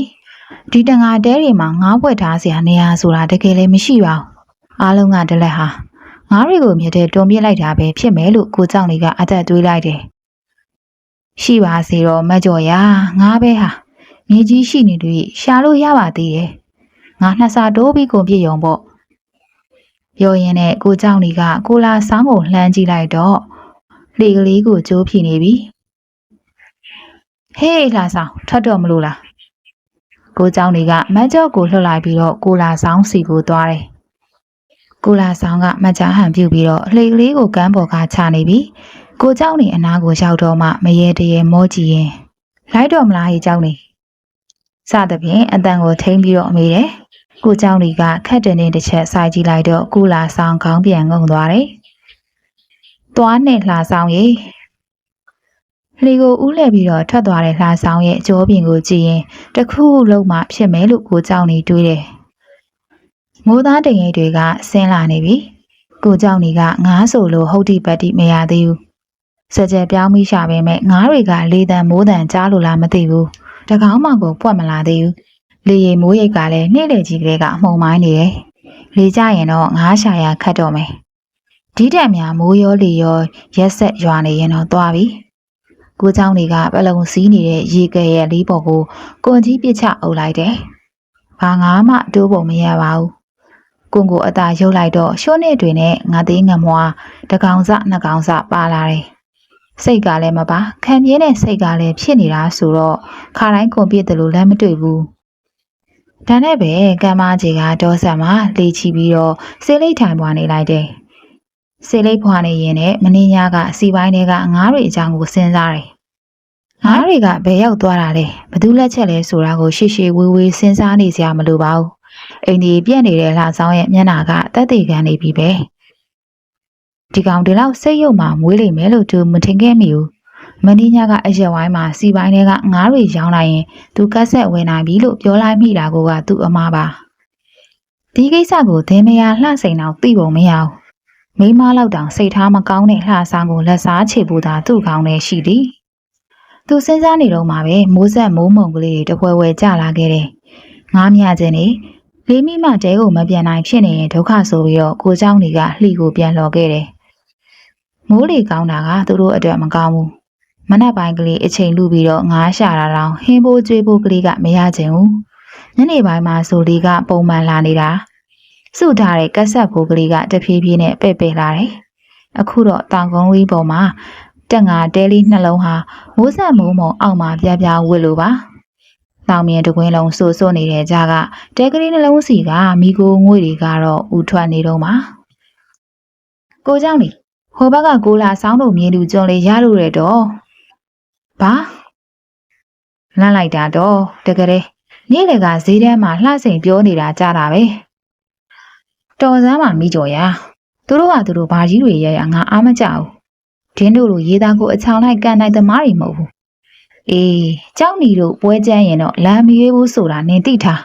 ဒီတငါတဲတွေမှာငါးပွက်ထားစရာနေရာဆိုတာတကယ်လည်းမရှိပါဘူးအားလုံးကတလက်ဟာငါးတွေကိုမြစ်တဲ့တွန်းပြစ်လိုက်တာပဲဖြစ်မယ်လို့ကိုเจ้าတွေကအသက်တွေးလိုက်တယ်ရှိပါစေတော့မကြော်ရငါးပဲဟာမြေကြီးရှိနေတွေ့ရှာလို့ရပါသေးတယ်။ငါနှစ်စာတိုးပြီးကိုပြည့်ရုံပေါ့။ပြောရင်းနဲ့ကိုเจ้าနေကကိုလာဆောင်းကိုလှမ်းကြည့်လိုက်တော့လေကလေးကိုကြိုးဖြီနေပြီ။ဟေးလာဆောင်ထွက်တော့မလို့လား။ကိုเจ้าနေကမတ်ကျော်ကိုလှုပ်လိုက်ပြီးတော့ကိုလာဆောင်းစီကိုသွားတယ်။ကိုလာဆောင်းကမတ်ကြားဟန်ပြုတ်ပြီးတော့လေကလေးကိုကမ်းပေါ်ကချနေပြီ။ကိုเจ้าနေအနားကိုရောက်တော့မှမရေတရေမောကြည့်ရင်လိုက်တော့မလားဟေးเจ้าနေစသဖြင့်အတန်ကိုထိမ့်ပြီးတော့အမေတယ်။ကိုเจ้าတွေကခက်တဲ့နေတစ်ချက်စိုက်ကြည့်လိုက်တော့ကိုလာဆောင်ခေါင်းပြန်ငုံသွားတယ်။သွားနဲ့လှဆောင်ရေလေကိုဦးလှည့်ပြီးတော့ထွက်သွားတဲ့လှဆောင်ရဲ့ကြောပြင်ကိုကြည့်ရင်တခုလုံးမှဖြစ်မယ်လို့ကိုเจ้าနေတွေးတယ်။မိုးသားတရိပ်တွေကဆင်းလာနေပြီ။ကိုเจ้าနေကငားဆိုလို့ဟုတ်တိပတ်တိမရသေးဘူး။စကြက်ပြောင်းပြီးရှာပေမဲ့ငားတွေကလေတံမိုးတံကြားလို့လားမသိဘူး။တကောင်းမှကိုပွက်မလာသေးဘူးလေရီမိုးရိပ်ကလည်းနှိမ့်လေကြီးကလေးကအမှုန်မိုင်းနေတယ်လေကြရင်တော့ငားရှာရခတ်တော့မယ်ဒီတက်များမိုးရောလေရောရက်ဆက်ရွာနေရင်တော့သွားပြီကိုเจ้าတွေကပလုံစီးနေတဲ့ရေကဲရဲ့လေးပေါ်ကိုကွန်ကြီးပြစ်ချအုပ်လိုက်တယ်ဘာငါမှတိုးပုံမရပါဘူးကွန်ကိုအသာရုပ်လိုက်တော့ရှုံးနေတွေနဲ့ငါသေးငမွားတကောင်စနှစ်ကောင်စပါလာတယ်စိတ်ကလည်းမပါခံပြင်းတဲ့စိတ်ကလည်းဖြစ်နေတာဆိုတော့ခါတိုင်းကွန်ပြစ်တယ်လို့လည်းမတွေ့ဘူးဒါနဲ့ပဲကမ်းမကြီးကတော့ဆက်မှာလေချီပြီးတော့ဆေးလိတ်ထိုင်ပွားနေလိုက်တယ်ဆေးလိတ်ဖွာနေရင်လည်းမင်းညာကအစီပိုင်းတွေကငားတွေအကြောင်းကိုစဉ်းစားတယ်ငားတွေကဘယ်ရောက်သွားတာလဲဘသူလက်ချက်လဲဆိုတာကိုရှေ့ရှေ့ဝေးဝေးစဉ်းစားနေစရာမလိုပါဘူးအိမ်ကြီးပြက်နေတဲ့လှဆောင်ရဲ့မျက်နှာကတက်သေးခံနေပြီပဲဒီကောင်ဒီလောက်စိတ်ရုပ်မှမွေးလိမ့်မယ်လို့သူမထင်ခဲ့မိဘူးမင်းညာကအရက်ဝိုင်းမှာစီပိုင်းတွေကငားတွေရောင်းလိုက်ရင်သူကတ်ဆက်ဝင်နိုင်ပြီလို့ပြောလိုက်မိတာကသူ့အမားပါဒီကိစ္စကိုသင်မယာလှစိန်အောင်သိပုံမရဘူးမိမလောက်တောင်စိတ်ထားမကောင်းတဲ့လှဆောင်ကိုလက်စားချေဖို့သာသူ့ကောင်းနဲ့ရှိသည်သူစဉ်းစားနေတော့မှပဲမိုးဆက်မိုးမုံကလေးတွေတပွဲပွဲကျလာခဲ့တယ်ငားမြခြင်းနေလေးမိမတဲကိုမပြန်နိုင်ဖြစ်နေရင်ဒုက္ခဆိုပြီးတော့ကိုเจ้าနေကလှီကိုပြန်လော်ခဲ့တယ်မိုးလေကောင်းတာကသူတို့အတွက်မကောင်းဘူးမနက်ပိုင်းကလေးအချိန်လူပြီးတော့ငားရှာတာတောင်ဟင်းဖို့ကျွေးဖို့ကလေးကမရချင်ဘူးညနေပိုင်းမှာဆိုလေးကပုံမှန်လာနေတာစုထားတဲ့ကက်ဆက်ဖို့ကလေးကတဖြည်းဖြည်းနဲ့ပဲ့ပဲ့လာတယ်အခုတော့တောင်ကုန်းလေးပေါ်မှာတက်ငါတဲလေးနှလုံးဟာမိုးဆက်မိုးမုံအောက်မှာပြပြဝစ်လို့ပါတောင်မြင်တကွင်းလုံးစိုးစိုးနေတဲ့ကြားကတဲကလေးနှလုံးစီကမိကိုငွေတွေကတော့ဥထွက်နေတော့မှာကိုเจ้าနေဟိုဘက်ကကိုလာဆောင်းတို့မြင်သူကျွန်းလေးရလို့ရတော့ဘာလန့်လိုက်တာတော့တကယ်နေ့လေကဈေးထဲမှာလှစိန်ပြောနေတာကြားတာပဲတော်စမ်းမှမိကြော်ရသူတို့ကသူတို့ဘာကြီးတွေရရငါအားမကြဘူးဒင်းတို့လိုရေးသားကိုအချောင်လိုက်ကန်နိုင်သမားတွေမဟုတ်ဘူးအေးကြောက်နီတို့ပွဲကျန်းရင်တော့လမ်းမရွေးဘူးဆိုတာနင်သိထား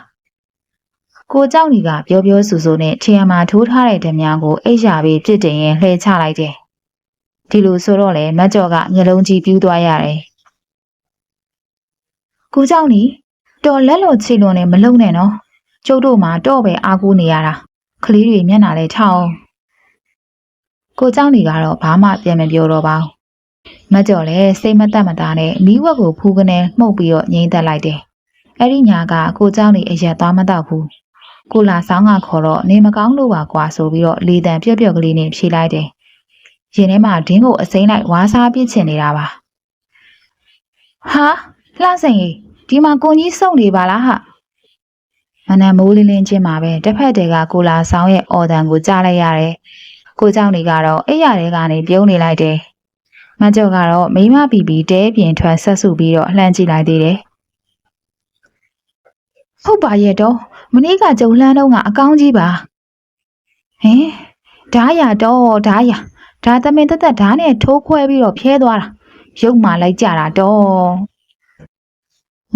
ကိုเจ้าနီကပြောပြောဆူဆူနဲ့ခြေရမှာထိုးထားတဲ့ဓမြကိုအိပ်ရပြီးပြစ်တင်ရင်လှဲချလိုက်တယ်ဒီလိုဆိုတော့လေမတ်ကျော်ကမျက်လုံးကြီးပြူးသွားရတယ်ကိုเจ้าနီတော်လက်လို့ချီလွန်နေမလုံနဲ့နော်ကျုပ်တို့မှာတော့ပဲအားကိုးနေရတာကလေးတွေမျက်နှာလဲထောင်းကိုเจ้าနီကတော့ဘာမှပြန်မပြောတော့ပါဘူးမတ်ကျော်လည်းစိတ်မသက်မသားနဲ့မီးဝက်ကိုဖူးကနေမှုတ်ပြီးတော့ငိမ့်သက်လိုက်တယ်အဲ့ဒီညာကကိုเจ้าနီအရက်သွားမတော့ဘူးကိုလာဆောင်ကခေါ်တော့နေမကောင်းလို့ပါကွာဆိုပြီးတော့လေတံပြက်ပြက်ကလေးနဲ့ဖြေလိုက်တယ်ရင်ထဲမှာဒင်းကိုအစိမ့်လိုက်ဝါးစားပြစ်ချင်နေတာပါဟာလှစိန်ဒီမှာကိုကြီးစုံနေပါလားဟာမ မနက်မိုးလင်းလင်းချင်းမှာပဲတစ်ဖက်တည်းကကိုလာဆောင်ရဲ့အော်တန်ကိုကြားလိုက်ရတယ်ကိုเจ้าနေကတော့အိယာတွေကနေပြုံးနေလိုက်တယ်မကျော်ကတော့မိမပီပီတဲပြင်ထွက်ဆက်စုပြီးတော့လှမ်းကြည့်လိုက်သေးတယ်ဟုတ်ပါရဲ့တော့မနေ့ကကြုံလှမ်းတော့ကအကောင်းကြီးပါဟင်ဓာရတော့ဓာရဒါသမင်တက်ဓာနဲ့ထိုးခွဲပြီးတော့ဖျဲသွားတာရုပ်မှလိုက်ကြတာတော့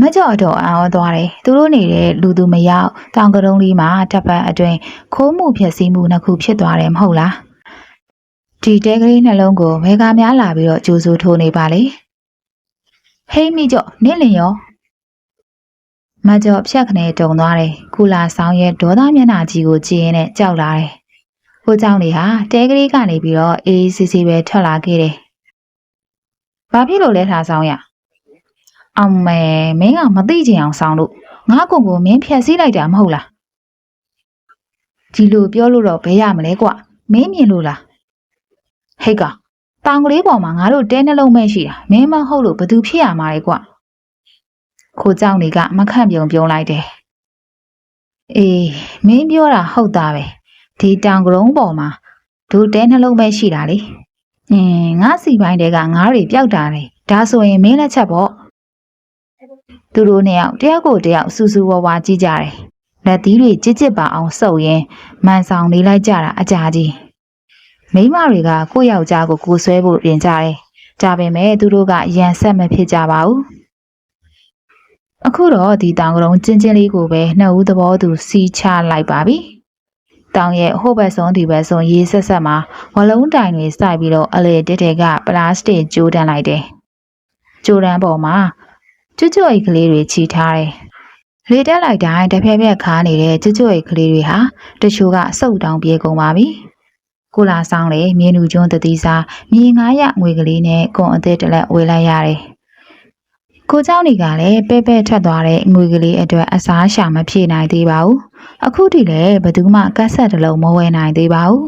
မကြော်တော့အော်သွားတယ်သူတို့နေတဲ့လူသူမရောက်တောင်ကတုံးလေးမှာတပ်ပတ်အတွင်ခိုးမှုဖြစ်စည်းမှုနှစ်ခုဖြစ်သွားတယ်မဟုတ်လားဒီတဲကလေးနှလုံးကိုဘယ်ကများလာပြီးတော့ကြိုးစိုးထိုးနေပါလေဟိမ့်မိကြော့နင့်လင်ရောမကြော်ဖြတ်ခနဲ့တုံသွားတယ်ကုလာဆောင်ရဲ့ဒေါသမျက်နှာကြီးကိုကြည့်ရင်းနဲ့ကြောက်လာတယ်ကိုเจ้าနေဟာတဲကလေးကနေပြီးတော့အေးစစ်စစ်ပဲထွက်လာခဲ့တယ်ဘာဖြစ်လို့လဲထားဆောင်ရအောင်မဲမင်းကမသိချင်အောင်ဆောင်လို့ငါ့ကိုမင်းဖြတ်စည်းလိုက်တာမဟုတ်လားဒီလိုပြောလို့တော့ဘယ်ရမလဲကွမင်းမြင်လို့လားဟိတ်ကတောင်ကလေးပေါ်မှာငါတို့တဲနှလုံးမဲ့ရှိတာမင်းမဟုတ်လို့ဘသူဖြစ်ရမှာလဲကွခိုးเจ้าနေကမခန့်ပြုံပြုံးလိုက်တယ်အေးမင်းပြောတာဟုတ်တာပဲဒီတောင်ကရုံးပေါ်မှာဒုတဲနှလုံးပဲရှိတာလေငါစီပိုင်းတဲကငါးတွေပျောက်တာလေဒါဆိုရင်မင်းလက်ချက်ပေါ့သူတို့နှစ်ယောက်တယောက်ကိုတယောက်စူးစူးဝါးဝါကြည့်ကြတယ်လက်သီးတွေကြစ်ကြစ်ပါအောင်စုပ်ရင်းမန်ဆောင်နေလိုက်ကြတာအကြာကြီးမိန်းမတွေကကိုယ့်ယောက်ျားကိုကိုဆွဲဖို့ပြင်ကြတယ်ဒါပေမဲ့သူတို့ကရန်ဆက်မဖြစ်ကြပါဘူးအခုတော့ဒီတောင်ကရုံကျင်းချင်းလေးကိုပဲနှစ်ဦးသဘောသူစီးချလိုက်ပါပြီတောင်ရဲ့ဟိုဘက်ဆုံးဒီဘက်ဆုံးရေးဆက်ဆက်မှာဝလုံးတိုင်တွေစိုက်ပြီးတော့အလေတက်တဲ့ကပလတ်စတစ်ကြိုးတန်းလိုက်တယ်ကြိုးတန်းပေါ်မှာကျွတ်ကျွတ်အိတ်ကလေးတွေချီထားတယ်လေတက်လိုက်တိုင်းတစ်ဖက်ဖက်ခါနေတဲ့ကျွတ်ကျွတ်အိတ်ကလေးတွေဟာတချို့ကစုပ်တောင်ပြေကုန်ပါပြီကိုလာဆောင်လေမြင်းလူကျွန်းတတိစားမြေ900ငွေကလေးနဲ့ကွန်အသစ်တစ်လက်ဝေလိုက်ရတယ်ကိုเจ้าနေကလည်းပဲပဲထွက်သွားတဲ့ငွေကလေးအတွက်အစားရှာမဖြည့်နိုင်သေးပါဘူးအခုထိလည်းဘယ်သူမှကတ်ဆက်တစ်လုံးမဝယ်နိုင်သေးပါဘူး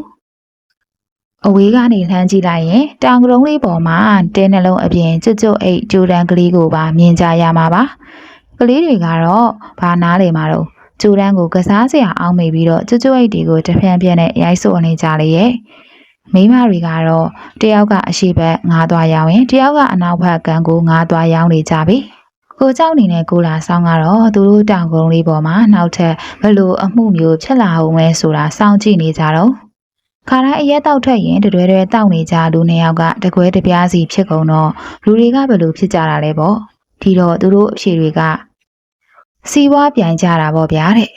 အဝေးကနေလှမ်းကြည့်လိုက်ရင်တောင်ကရုံးလေးပေါ်မှာတဲနှလုံးအပြင်ကျွတ်ကျွတ်အိတ်ဂျိုဒန်ကလေးကိုပါမြင်ကြရမှာပါကလေးတွေကတော့ဘာနားလေမှာတော့ဂျိုဒန်ကိုကစားစရာအောင်းမိပြီးတော့ကျွတ်ကျွတ်အိတ်တွေကိုတဖြန်းဖြန်းနဲ့ရိုက်စို့နေကြလေရဲ့မိန်းမတွေကတော့တယောက်ကအရှိဘက်ငားသွားရောင်းရင်တယောက်ကအနောက်ဘက်ကန်းကိုငားသွားရောင်းနေကြပြီကိုเจ้าနေနဲ့ကိုလာဆောင်ကတော့သူတို့တောင်ကုန်းလေးပေါ်မှာနောက်ထပ်ဘလို့အမှုမျိုးဖြစ်လာအောင်လဲဆိုတာစောင့်ကြည့်နေကြတော့ခါတိုင်းအရက်တောက်ထွက်ရင်တွဲတောက်နေကြလူနှစ်ယောက်ကတကွဲတပြားစီဖြစ်ကုန်တော့လူတွေကဘလို့ဖြစ်ကြတာလဲပေါ့ဒီတော့သူတို့အဖြေတွေကစီးပွားပြိုင်ကြတာပေါ့ဗျာတဲ့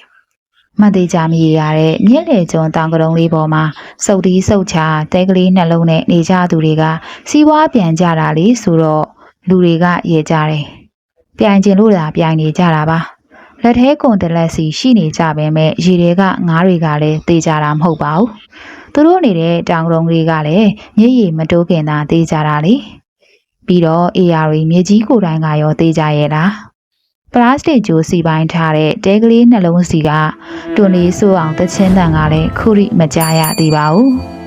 မသေးကြမရရတဲ့မြင့်လေကျွန်းတောင်ကရုံးလေးပေါ်မှာစုပ်တီးစုပ်ချတဲကလေးနှလုံးနဲ့နေကြသူတွေကစီးပွားပြန်ကြတာလေဆိုတော့လူတွေကရေကြတယ်ပြိုင်ကျင်လို့သာပြိုင်နေကြတာပါလက်ထဲကွန်တလက်စီရှိနေကြပေမဲ့ရေတွေကငားတွေကလည်းတေးကြတာမဟုတ်ပါဘူးသူတို့နေတဲ့တောင်ကရုံးလေးကလည်းမြေရီမတိုးခင်သာတေးကြတာလေပြီးတော့အေယာရီမြေကြီးကိုယ်တိုင်ကရောတေးကြရဲ့လားပလတ်စတစ်ဂျိုးစီပိုင်းထားတဲ့တဲကလေးနှလုံးစီကတွန်လေးဆိုးအောင်တချင်းတန်ကလည်းခုရိမကြားရသေးပါဘူး